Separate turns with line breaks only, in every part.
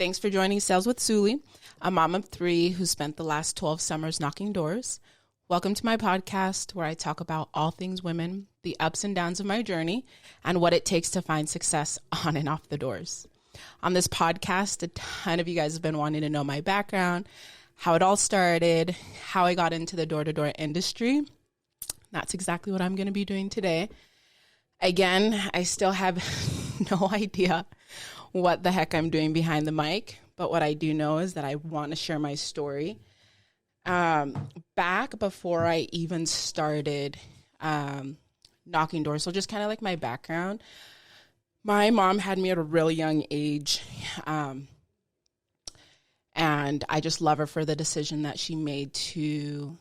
Thanks for joining Sales with Suli, a mom of three who spent the last 12 summers knocking doors. Welcome to my podcast where I talk about all things women, the ups and downs of my journey, and what it takes to find success on and off the doors. On this podcast, a ton of you guys have been wanting to know my background, how it all started, how I got into the door-to-door industry. That's exactly what I'm going to be doing today. Again, I still have no idea what the heck I'm doing behind the mic, but what I do know is that I want to share my story. Back before I even started knocking doors, so just kind of like my background, my mom had me at a really young age, and I just love her for the decision that she made to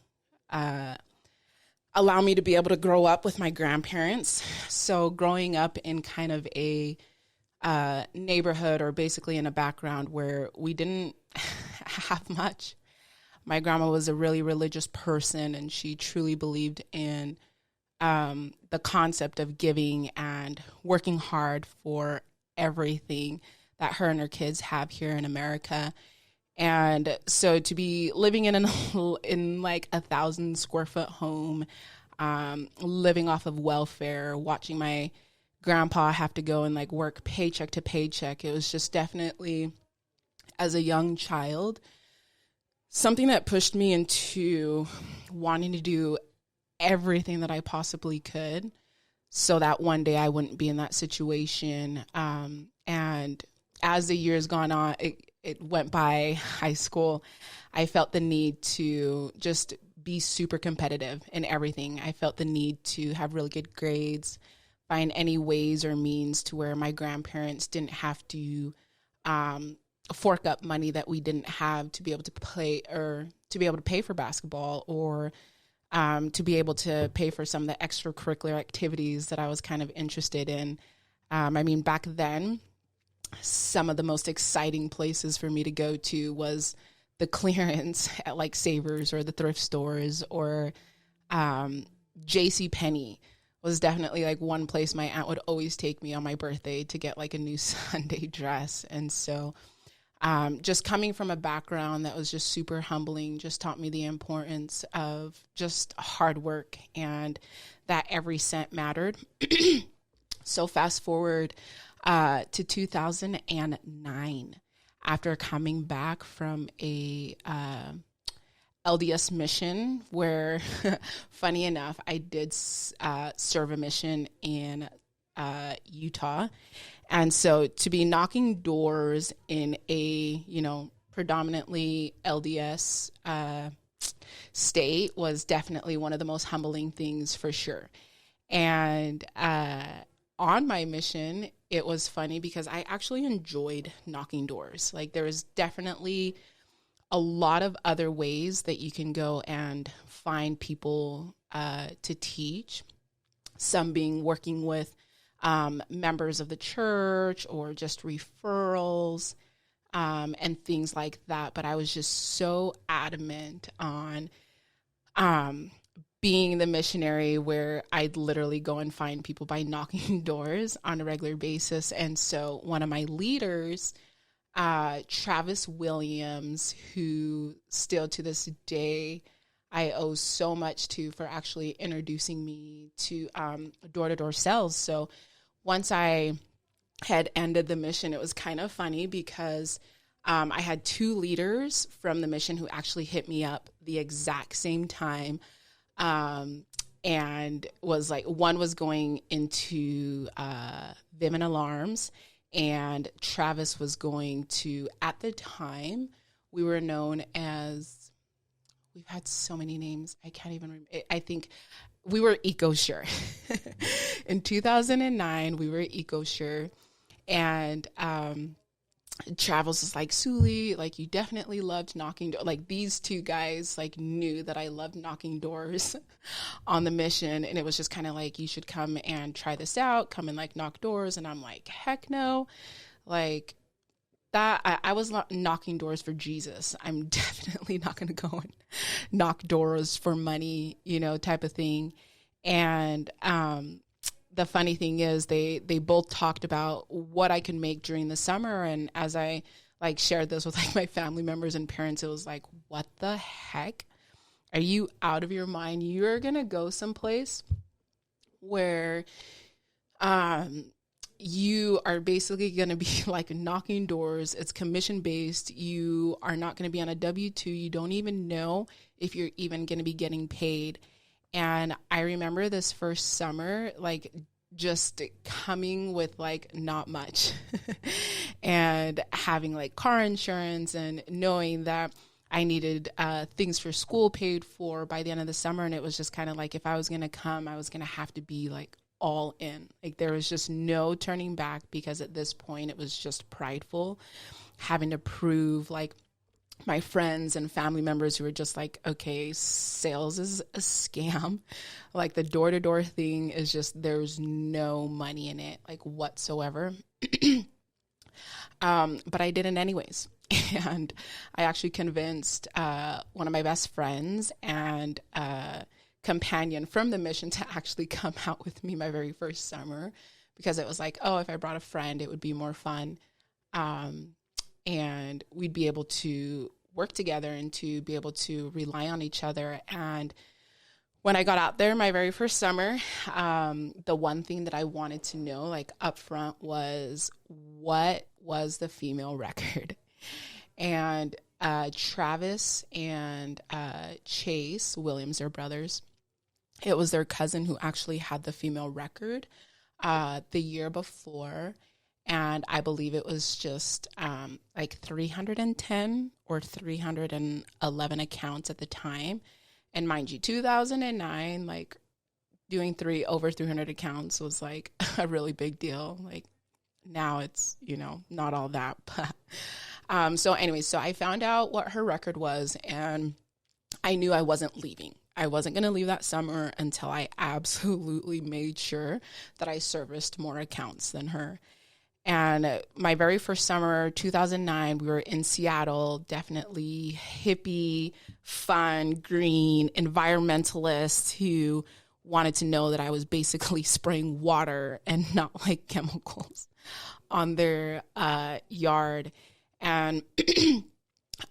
allow me to be able to grow up with my grandparents. So growing up in kind of a neighborhood, or basically in a background where we didn't have much. My grandma was a really religious person, and she truly believed in the concept of giving and working hard for everything that her and her kids have here in America. And so to be living in like 1,000 square foot home, living off of welfare, watching my grandpa have to go and like work paycheck to paycheck, it was just definitely, as a young child, something that pushed me into wanting to do everything that I possibly could so that one day I wouldn't be in that situation. And as the years gone on, it went by high school, I felt the need to just be super competitive in everything. I felt the need to have really good grades, find any ways or means to where my grandparents didn't have to fork up money that we didn't have to be able to play, or to be able to pay for basketball, or to be able to pay for some of the extracurricular activities that I was kind of interested in. Back then, some of the most exciting places for me to go to was the clearance at like Savers or the thrift stores, or J.C. Penney was definitely like one place my aunt would always take me on my birthday to get like a new Sunday dress. And so just coming from a background that was just super humbling, just taught me the importance of just hard work and that every cent mattered. So fast forward to 2009, after coming back from a LDS mission where, funny enough, I did serve a mission in Utah. And so to be knocking doors in a, predominantly LDS state was definitely one of the most humbling things for sure. And on my mission, it was funny because I actually enjoyed knocking doors. Like, there was definitely a lot of other ways that you can go and find people to teach. Some being working with members of the church, or just referrals and things like that. But I was just so adamant on being the missionary where I'd literally go and find people by knocking doors on a regular basis. And so one of my leaders, Travis Williams, who still to this day I owe so much to, for actually introducing me to door-to-door sales. So once I had ended the mission, it was kind of funny because I had two leaders from the mission who actually hit me up the exact same time, and was like, one was going into Vim and Alarms, and Travis was going to, at the time, we were known as, we've had so many names, I can't even remember. I think we were EcoSure. In 2009, we were EcoSure. And Travis was like, Suli, like, you definitely loved knocking doors. Like, these two guys, like, knew that I loved knocking doors on the mission. And it was just kind of like, you should come and try this out, come and, like, knock doors. And I'm like, heck no. Like, that, I was not knocking doors for Jesus. I'm definitely not going to go and knock doors for money, type of thing. And the funny thing is they both talked about what I could make during the summer. And as I like shared this with like my family members and parents. It was like, what the heck? Are you out of your mind? You're going to go someplace where you are basically going to be like knocking doors. It's commission based. You are not going to be on a W-2. You don't even know if you're even going to be getting paid. And I remember this first summer, like just coming with like not much and having like car insurance and knowing that I needed things for school paid for by the end of the summer. And it was just kind of like, if I was going to come, I was going to have to be like all in. Like there was just no turning back, because at this point it was just prideful, having to prove like my friends and family members who were just like, okay, sales is a scam. Like the door-to-door thing is just, there's no money in it, like whatsoever. But I did it anyways. And I actually convinced one of my best friends and companion from the mission to actually come out with me my very first summer, because it was like, oh, if I brought a friend, it would be more fun. And we'd be able to work together and to be able to rely on each other. And when I got out there my very first summer, the one thing that I wanted to know, like up front, was what was the female record? And Travis and Chase Williams, their brothers, it was their cousin who actually had the female record the year before. And I believe it was just like 310 or 311 accounts at the time. And mind you, 2009, like doing over 300 accounts was like a really big deal. Like now it's, not all that. But so anyways, so I found out what her record was, and I knew I wasn't leaving. I wasn't going to leave that summer until I absolutely made sure that I serviced more accounts than her. And my very first summer, 2009, we were in Seattle, definitely hippie, fun, green, environmentalists who wanted to know that I was basically spraying water and not like chemicals on their yard. And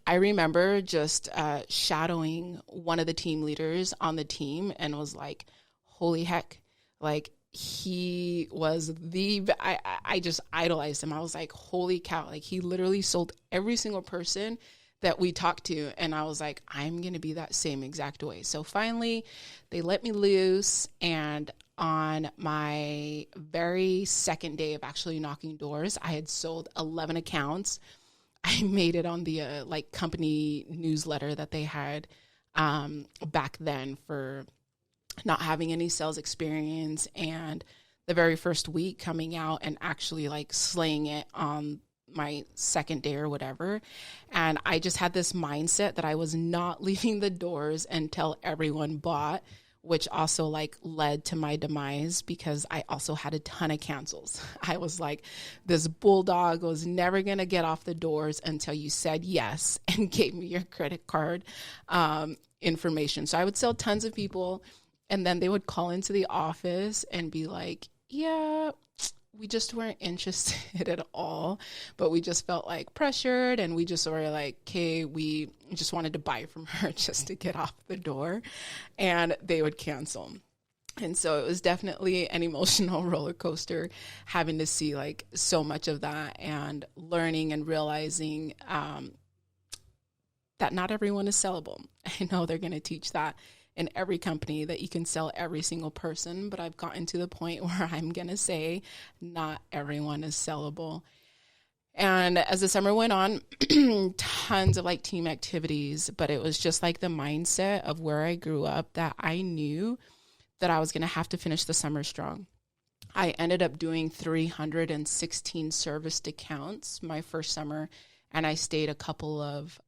I remember just shadowing one of the team leaders on the team and was like, holy heck, like, he was I just idolized him. I was like, holy cow. Like he literally sold every single person that we talked to. And I was like, I'm going to be that same exact way. So finally they let me loose. And on my very second day of actually knocking doors, I had sold 11 accounts. I made it on the like company newsletter that they had back then for not having any sales experience, and the very first week coming out and actually like slaying it on my second day or whatever. And I just had this mindset that I was not leaving the doors until everyone bought, which also like led to my demise because I also had a ton of cancels. I was like, this bulldog was never going to get off the doors until you said yes and gave me your credit card information. So I would sell tons of people, and then they would call into the office and be like, yeah, we just weren't interested at all, but we just felt like pressured, and we just were like, okay, we just wanted to buy from her just to get off the door, and they would cancel. And so it was definitely an emotional roller coaster having to see like so much of that and learning and realizing that not everyone is sellable. I know they're going to teach that in every company, that you can sell every single person, but I've gotten to the point where I'm going to say not everyone is sellable. And as the summer went on, tons of like team activities, but it was just like the mindset of where I grew up that I knew that I was going to have to finish the summer strong. I ended up doing 316 serviced accounts my first summer, and I stayed a couple of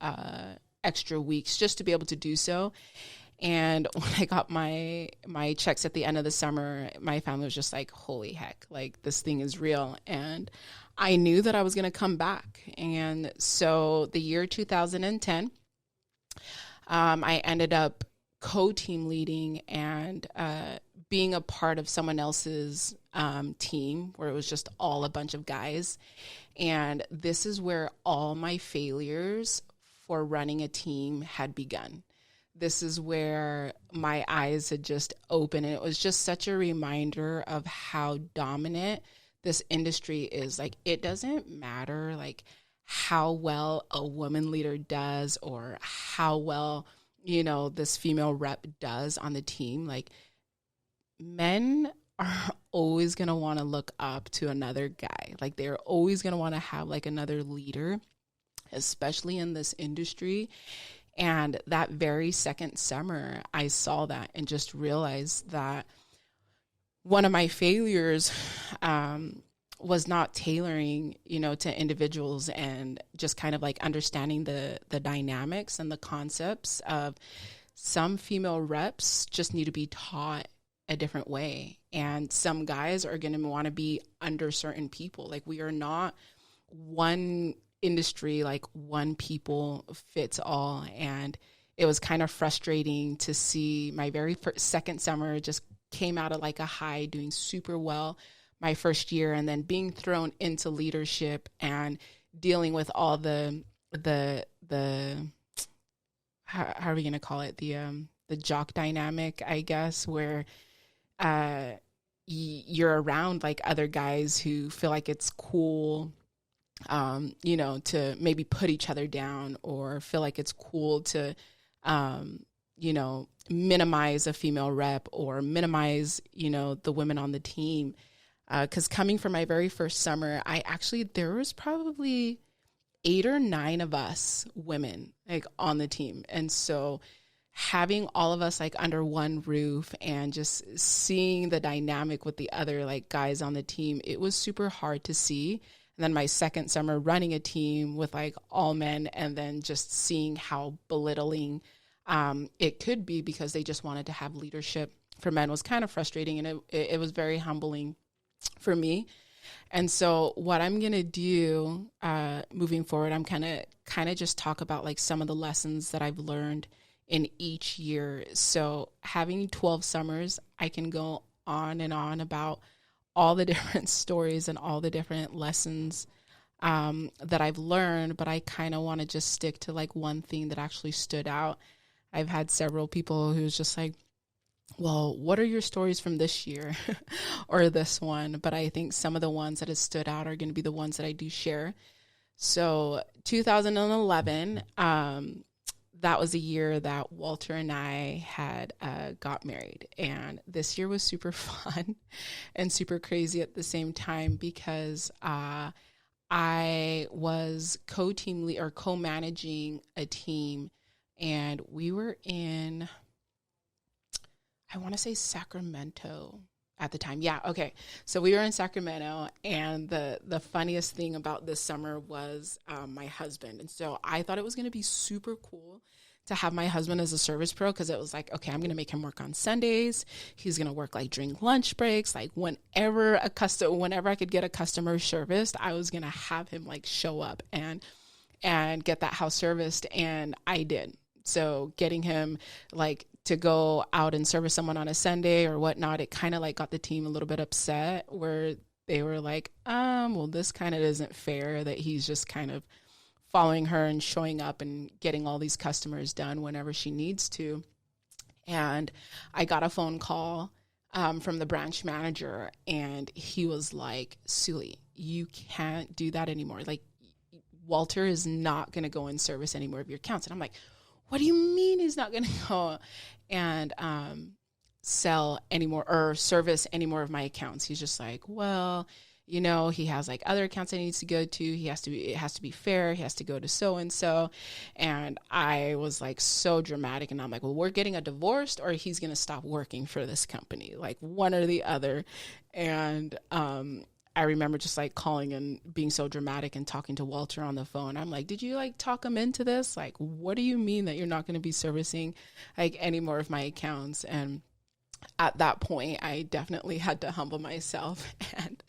extra weeks just to be able to do so. And when I got my checks at the end of the summer, my family was just like, holy heck, like this thing is real. And I knew that I was going to come back. And so the year 2010, I ended up co-team leading and being a part of someone else's team where it was just all a bunch of guys. And this is where all my failures for running a team had begun. This is where my eyes had just opened. And it was just such a reminder of how dominant this industry is. Like, it doesn't matter like how well a woman leader does or how well, you know, this female rep does on the team. Like, men are always going to want to look up to another guy. Like, they're always going to want to have like another leader, especially in this industry. And that very second summer, I saw that and just realized that one of my failures was not tailoring, you know, to individuals and just kind of like understanding the dynamics and the concepts of some female reps just need to be taught a different way. And some guys are going to want to be under certain people. Like, we are not one industry, like one people fits all. And it was kind of frustrating to see my very second summer just came out of like a high, doing super well my first year, and then being thrown into leadership and dealing with all the how are we going to call it, the jock dynamic, I guess, where you're around like other guys who feel like it's cool, you know, to maybe put each other down, or feel like it's cool to, you know, minimize a female rep or minimize, you know, the women on the team. Because coming from my very first summer, there was probably 8 or 9 of us women like on the team. And so having all of us like under one roof and just seeing the dynamic with the other like guys on the team, it was super hard to see. And then my second summer running a team with like all men, and then just seeing how belittling it could be because they just wanted to have leadership for men was kind of frustrating, and it was very humbling for me. And so what I'm going to do moving forward, I'm kind of just talk about like some of the lessons that I've learned in each year. So having 12 summers, I can go on and on about all the different stories and all the different lessons that I've learned, but I kind of want to just stick to like one thing that actually stood out. I've had several people who's just like, well, what are your stories from this year or this one? But I think some of the ones that have stood out are going to be the ones that I do share. So 2011, that was a year that Walter and I had got married. And this year was super fun and super crazy at the same time because I was co-managing a team, and we were in, I want to say Sacramento at the time. Yeah, okay. So we were in Sacramento, and the funniest thing about this summer was my husband. And so I thought it was going to be super cool to have my husband as a service pro, because it was like, okay, I'm going to make him work on Sundays. He's going to work like during lunch breaks. Like whenever I could get a customer serviced, I was going to have him like show up and get that house serviced. And I did. So getting him like to go out and service someone on a Sunday or whatnot, it kind of like got the team a little bit upset, where they were like, well, this kind of isn't fair that he's just kind of following her and showing up and getting all these customers done whenever she needs to. And I got a phone call from the branch manager, and he was like, Suli, you can't do that anymore. Like, Walter is not going to go and service any more of your accounts. And I'm like, what do you mean he's not going to go and sell anymore or service any more of my accounts? He's just like, well, you know, he has like other accounts he needs to go to. It has to be fair. He has to go to so-and-so. And I was like so dramatic. And I'm like, well, we're getting a divorce, or he's going to stop working for this company, like one or the other. And I remember just like calling and being so dramatic and talking to Walter on the phone. I'm like, did you like talk him into this? Like, what do you mean that you're not going to be servicing like any more of my accounts? And at that point, I definitely had to humble myself and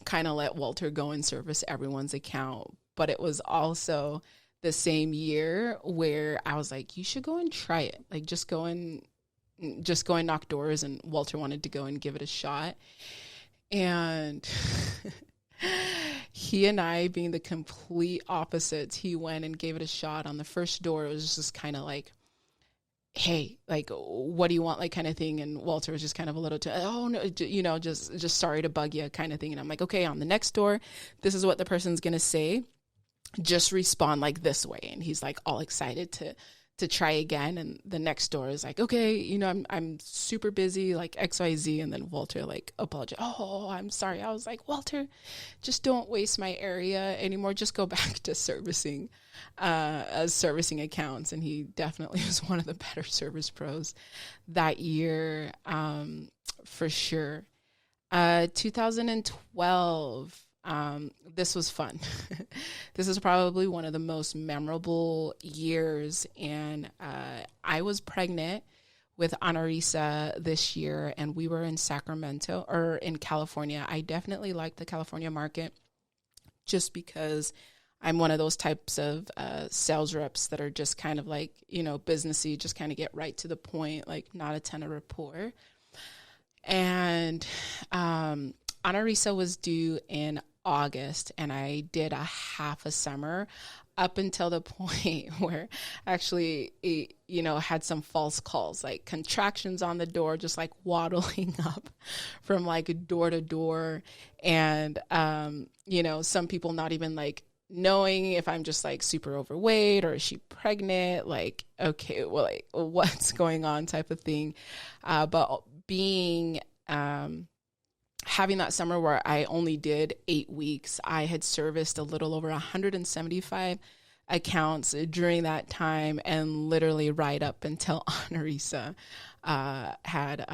kind of let Walter go and service everyone's account. But it was also the same year where I was like, you should go and try it. Like, just go and just go and knock doors, and Walter wanted to go and give it a shot. And he and I, being the complete opposites, he went and gave it a shot. On the first door, it was just kind of like, hey, like, what do you want, like, kind of thing. And Walter was just kind of a little, oh no, just sorry to bug you kind of thing. And I'm like, okay, on the next door, this is what the person's going to say. Just respond like this way. And he's like all excited to try again. And the next door is like, okay, I'm super busy, like XYZ. And then Walter like apologized. Oh, I'm sorry. I was like, Walter, just don't waste my area anymore. Just go back to servicing accounts. And he definitely was one of the better service pros that year, for sure. 2012, this was fun. This is probably one of the most memorable years. And I was pregnant with Anarisa this year, and we were in Sacramento, or in California. I definitely like the California market just because I'm one of those types of sales reps that are just kind of like, businessy, just kind of get right to the point, like not a ton of rapport. And Anarisa was due in August, and I did a half a summer up until the point where actually it, had some false calls, like contractions on the door, just like waddling up from like door to door. And, some people not even like knowing if I'm just like super overweight or is she pregnant, like, okay, well, like, what's going on type of thing. But being, having that summer where I only did 8 weeks, I had serviced a little over 175 accounts during that time, and literally right up until Anarisa had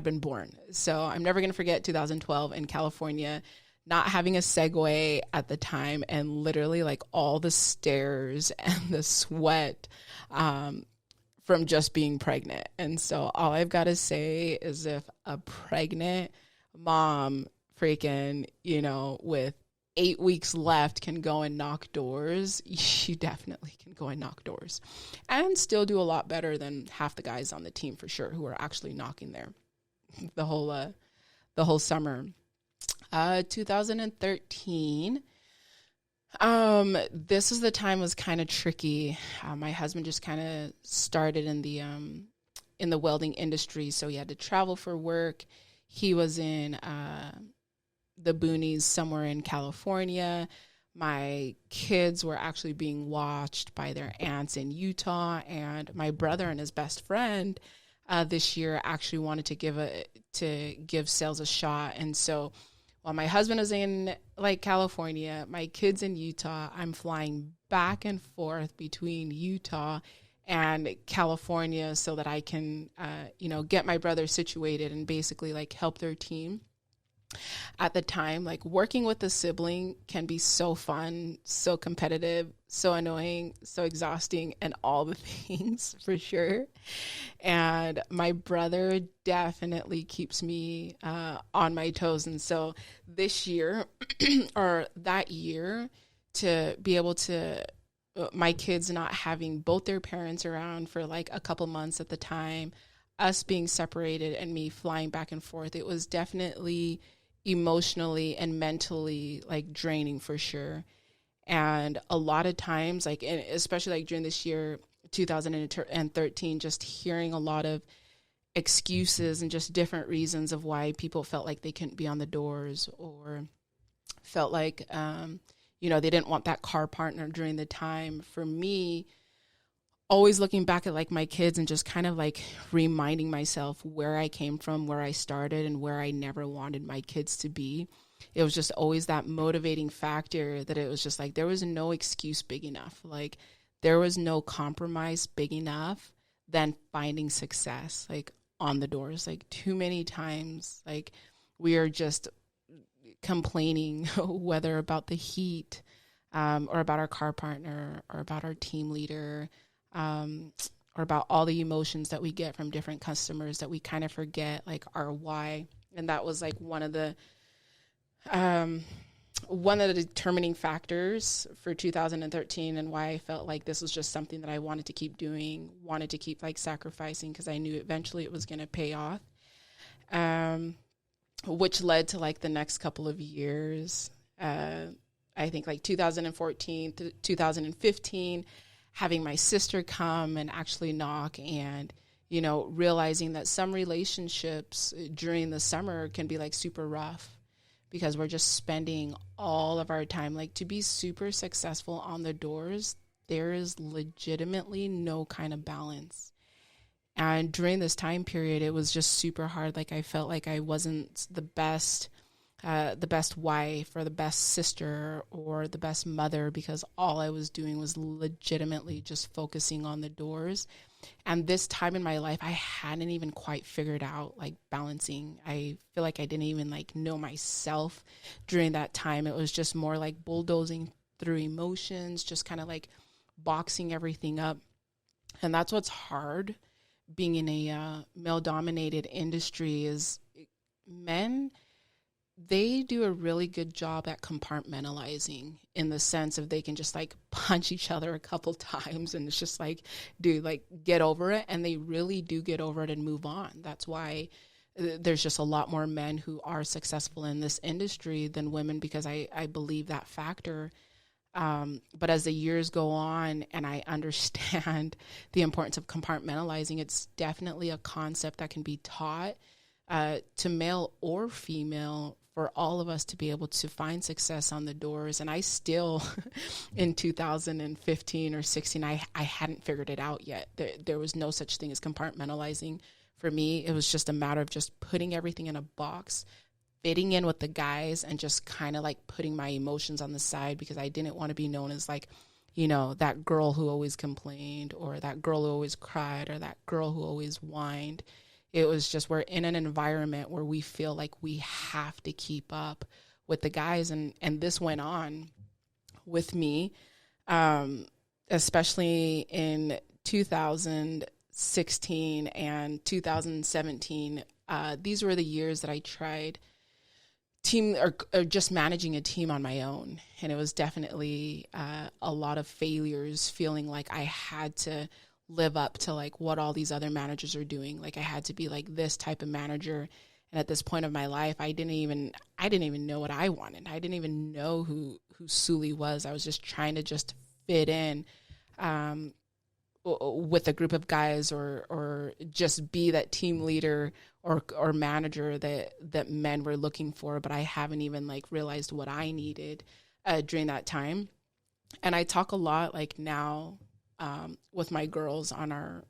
been born. So I'm never going to forget 2012 in California, not having a Segway at the time, and literally like all the stairs and the sweat from just being pregnant. And so all I've got to say is, if a pregnant mom freaking, with 8 weeks left can go and knock doors, you definitely can go and knock doors and still do a lot better than half the guys on the team for sure who are actually knocking there the whole summer. 2013, this is the time was kind of tricky. My husband just kind of started in the welding industry, so he had to travel for work. He was in the boonies somewhere in California. My kids were actually being watched by their aunts in Utah, and my brother and his best friend this year actually wanted to give sales a shot. And so while my husband is in like California, my kids in Utah, I'm flying back and forth between Utah and California so that I can, get my brother situated and basically like help their team. At the time, like working with a sibling can be so fun, so competitive, so annoying, so exhausting, and all the things for sure. And my brother definitely keeps me on my toes. And so this year or that year, to be able to, my kids not having both their parents around for like a couple months at the time, us being separated and me flying back and forth, it was definitely emotionally and mentally like draining for sure. And a lot of times, like, and especially like during this year, 2013, just hearing a lot of excuses and just different reasons of why people felt like they couldn't be on the doors, or felt like, they didn't want that car partner during the time. For me, always looking back at like my kids and just kind of like reminding myself where I came from, where I started, and where I never wanted my kids to be. It was just always that motivating factor that it was just like, there was no excuse big enough. Like there was no compromise big enough than finding success, like on the doors. Like too many times, like we are just complaining whether about the heat, or about our car partner, or about our team leader, or about all the emotions that we get from different customers that we kind of forget like our why. And that was like one of the one of the determining factors for 2013 and why I felt like this was just something that I wanted to keep doing, wanted to keep like sacrificing because I knew eventually it was going to pay off. Which led to like the next couple of years. I think like 2014 to 2015, having my sister come and actually knock and, you know, realizing that some relationships during the summer can be like super rough because we're just spending all of our time. Like to be super successful on the doors, there is legitimately no kind of balance. And during this time period, it was just super hard. Like I felt like I wasn't the best wife or the best sister or the best mother because all I was doing was legitimately just focusing on the doors. And this time in my life, I hadn't even quite figured out like balancing. I feel like I didn't even like know myself during that time. It was just more like bulldozing through emotions, just kind of like boxing everything up. And that's what's hard being in a male-dominated industry is men, they do a really good job at compartmentalizing in the sense of they can just like punch each other a couple times and it's just like, dude, like get over it. And they really do get over it and move on. That's why there's just a lot more men who are successful in this industry than women because I believe that factor. But as the years go on and I understand the importance of compartmentalizing, it's definitely a concept that can be taught to male or female for all of us to be able to find success on the doors. And I still, in 2015 or 16, I hadn't figured it out yet. There was no such thing as compartmentalizing for me. It was just a matter of just putting everything in a box, fitting in with the guys and just kind of like putting my emotions on the side because I didn't want to be known as like, you know, that girl who always complained or that girl who always cried or that girl who always whined. It was just we're in an environment where we feel like we have to keep up with the guys. And this went on with me, especially in 2016 and 2017. These were the years that I tried team or just managing a team on my own. And it was definitely a lot of failures, feeling like I had to live up to like what all these other managers are doing. Like I had to be like this type of manager. And at this point of my life, I didn't even know what I wanted. I didn't even know who Suli was. I was just trying to just fit in with a group of guys or just be that team leader or manager that men were looking for, but I haven't even like realized what I needed during that time. And I talk a lot like now with my girls on our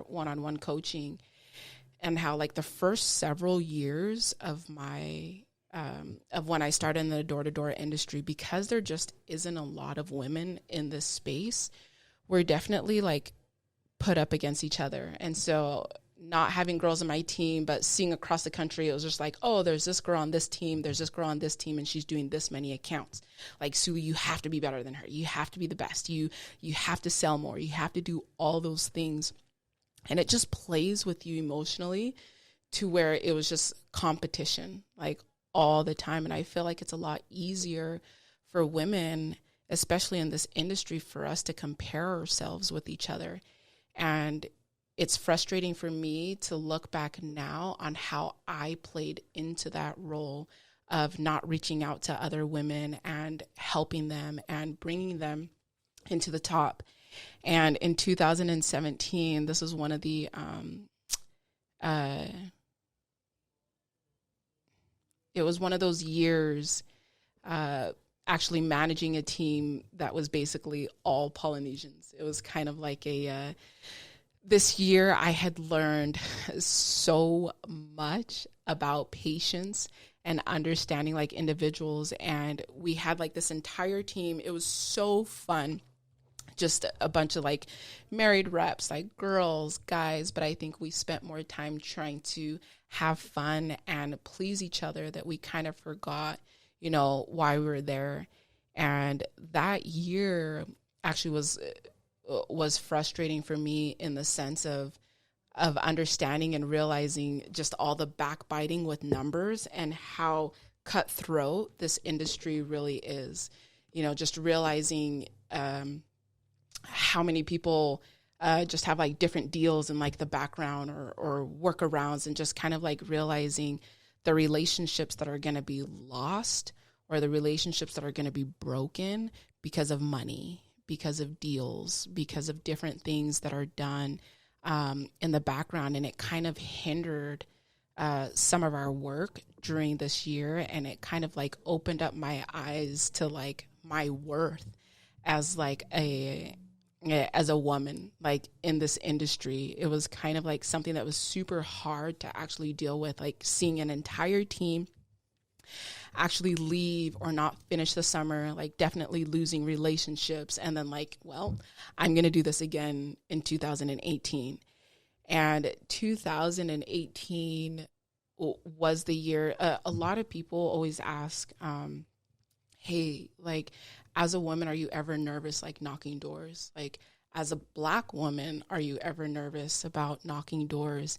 one-on-one coaching and how like the first several years of my of when I started in the door-to-door industry, because there just isn't a lot of women in this space, we're definitely like put up against each other. And so not having girls on my team, but seeing across the country, it was just like, oh, there's this girl on this team, there's this girl on this team, and she's doing this many accounts. Like, Sue, you have to be better than her. You have to be the best. You have to sell more. You have to do all those things. And it just plays with you emotionally to where it was just competition, like all the time. And I feel like it's a lot easier for women, especially in this industry, for us to compare ourselves with each other. And it's frustrating for me to look back now on how I played into that role of not reaching out to other women and helping them and bringing them into the top. And in 2017, this was one of the, it was one of those years, actually managing a team that was basically all Polynesians. It was kind of like this year I had learned so much about patience and understanding like individuals. And we had like this entire team. It was so fun. Just a bunch of like married reps, like girls, guys. But I think we spent more time trying to have fun and please each other that we kind of forgot, you know, why we were there. And that year actually was frustrating for me in the sense of understanding and realizing just all the backbiting with numbers and how cutthroat this industry really is. Just realizing how many people just have like different deals in like the background or workarounds, and just kind of like realizing the relationships that are going to be lost, or the relationships that are going to be broken because of money, because of deals, because of different things that are done in the background. And it kind of hindered some of our work during this year. And it kind of like opened up my eyes to like my worth as like as a woman, like in this industry. It was kind of like something that was super hard to actually deal with, like seeing an entire team actually leave or not finish the summer, like definitely losing relationships. And then like, well, I'm going to do this again in 2018. And 2018 was the year. A lot of people always ask, hey, like, as a woman, are you ever nervous, like knocking doors? Like, as a Black woman, are you ever nervous about knocking doors?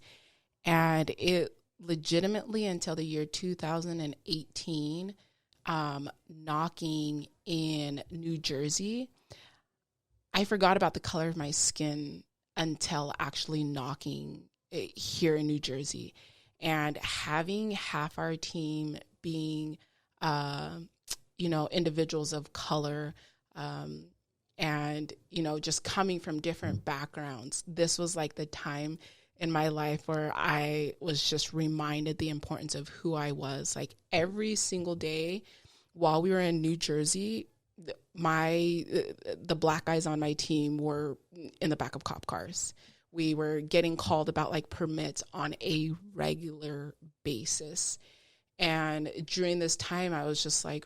And it legitimately, until the year 2018, knocking in New Jersey, I forgot about the color of my skin until actually knocking here in New Jersey. And having half our team being individuals of color, and, just coming from different backgrounds. This was like the time in my life where I was just reminded the importance of who I was. Like every single day while we were in New Jersey, the Black guys on my team were in the back of cop cars. We were getting called about like permits on a regular basis. And during this time, I was just like,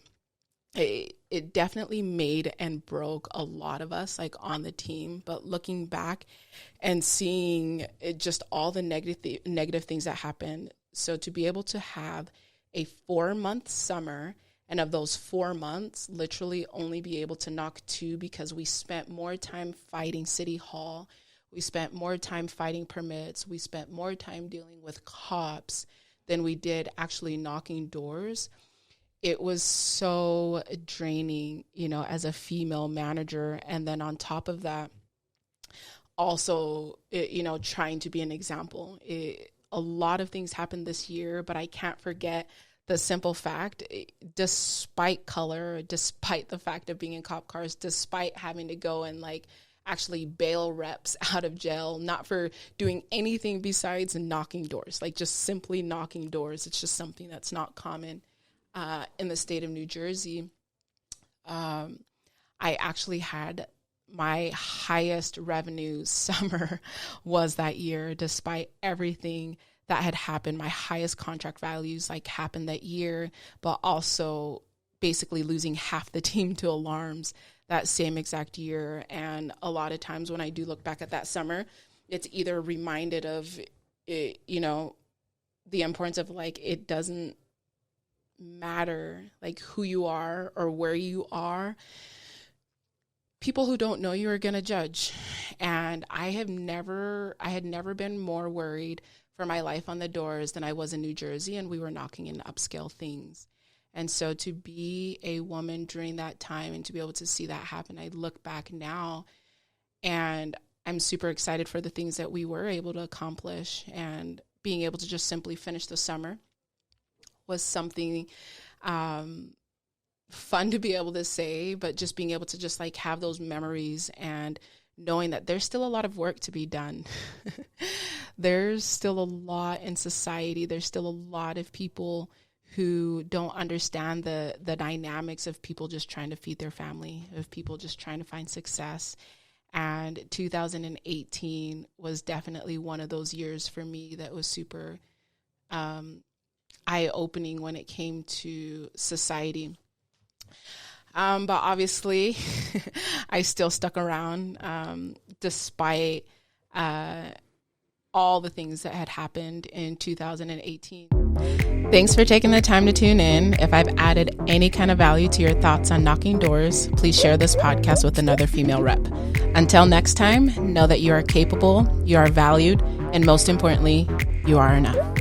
it definitely made and broke a lot of us like on the team. But looking back and seeing it, just all the negative things that happened. So to be able to have a 4-month summer, and of those 4 months, literally only be able to knock 2 because we spent more time fighting City Hall. We spent more time fighting permits. We spent more time dealing with cops than we did actually knocking doors. It was so draining, as a female manager. And then on top of that, also, trying to be an example. A lot of things happened this year, but I can't forget the simple fact, despite color, despite the fact of being in cop cars, despite having to go and like actually bail reps out of jail, not for doing anything besides knocking doors, like just simply knocking doors. It's just something that's not common in the state of New Jersey. I actually had my highest revenue summer was that year, despite everything that had happened. My highest contract values like happened that year, but also basically losing half the team to alarms that same exact year. And a lot of times when I do look back at that summer, it's either reminded of it, the importance of like, it doesn't matter like who you are or where you are. People who don't know you are going to judge. And I had never been more worried for my life on the doors than I was in New Jersey, and we were knocking in upscale things. And so to be a woman during that time and to be able to see that happen, I look back now and I'm super excited for the things that we were able to accomplish, and being able to just simply finish the summer was something fun to be able to say, but just being able to just like have those memories and knowing that there's still a lot of work to be done. There's still a lot in society. There's still a lot of people who don't understand the dynamics of people just trying to feed their family, of people just trying to find success. And 2018 was definitely one of those years for me that was super eye-opening when it came to society. But obviously, I still stuck around despite all the things that had happened in 2018. Thanks for taking the time to tune in. If I've added any kind of value to your thoughts on knocking doors, please share this podcast with another female rep. Until next time, know that you are capable, you are valued, and most importantly, you are enough.